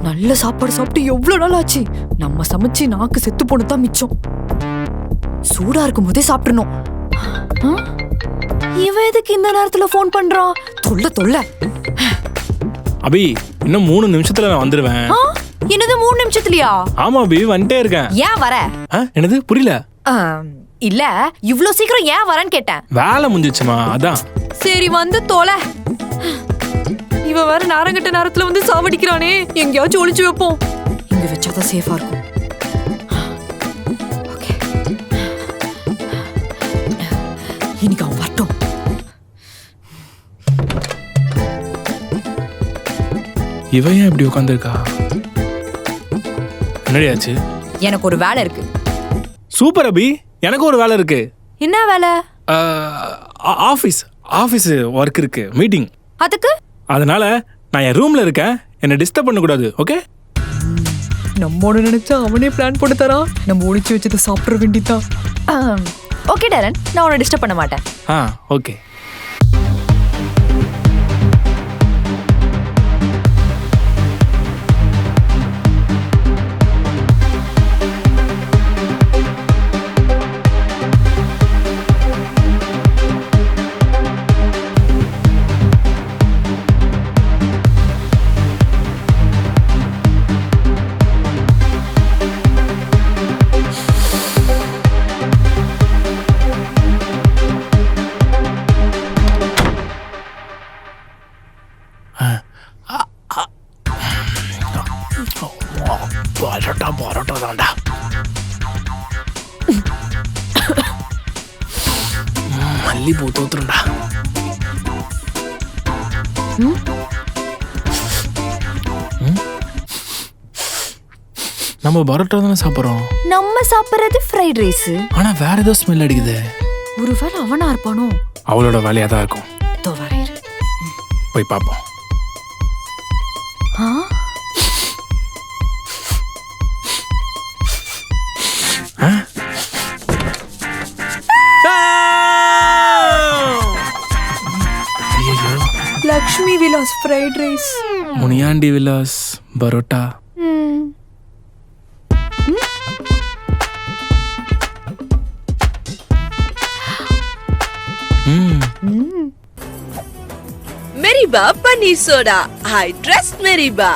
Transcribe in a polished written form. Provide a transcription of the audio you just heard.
நல்ல சாப்பாடு சாப்பிட்டு எவ்வளவு நாள் ஆச்சு. நம்ம சமைச்சு நாக்கு செத்து போனதான் மிச்சம். சூடா இருக்கும் போதே சாப்பிடணும். இவன் எதுக்கு இந்த நேரத்துல போன் பண்றான்? தொல்ல. அபி, இன்னும் 3 நிமிஷத்துல நான் வந்துருவேன். என்னது 3 நிமிஷத்துலயா? ஆமா அபி, வந்துட்டே இருக்கேன். ஏன் வர? என்னது புரியல? இல்ல, இவ்ளோ சீக்கிரம் ஏன் வரேன்னு கேட்டேன். வேலை முடிஞ்சிச்சுமா, அதான். சரி வந்து தொலை. இவன் வேற நாரங்கட்ட நேரத்துல வந்து சாவடிக்கிறானே. எங்கேயாச்சும் ஒளிச்சு வைப்போம். இங்க வச்சாதான் சேஃபா இருக்கும். இன்னைக்கு அவன் வரட்டும். இவன் ஏன் இப்படி உட்காந்துருக்கா? என்னடியாச்சு? எனக்கு ஒரு வேலை இருக்கு. சூப்பர் அபி, எனக்கு ஒரு வேலை இருக்கு. என்ன வேலை? ஆஃபீஸ் ஒர்க் இருக்கு, மீட்டிங். அதுக்கு? அதனால நான் என் ரூம்ல இருக்கேன், என்னை டிஸ்டர்ப் பண்ணக்கூடாது. ஓகே? நம்மோட நினைச்சா அவனே பிளான் போட்டு தரான். நம்ம ஒளிச்சு வச்சதை சாப்பிட வேண்டியதான். ஓகே டேரன், நான் உன்னை டிஸ்டர்ப் பண்ண மாட்டேன். ஓகே. பரோட்டா தான்டா. மல்லிப்பூ தோத்துருண்டா. நம்ம பரோட்டா தானே சாப்பிட்றோம். நம்ம சாப்பிட்றது ஃப்ரைட் ரைஸ். ஆனா வேற ஏதோ ஸ்மெல் அடிக்குது. ஒருவேளை அவனா இருப்பானோ? அவளோட வேலையா தான் இருக்கும். போய் பார்ப்போம். Lakshmi Vilas fried rice, Muniyandi Vilas parotta. Meriba paneer soda. I trust Meriba.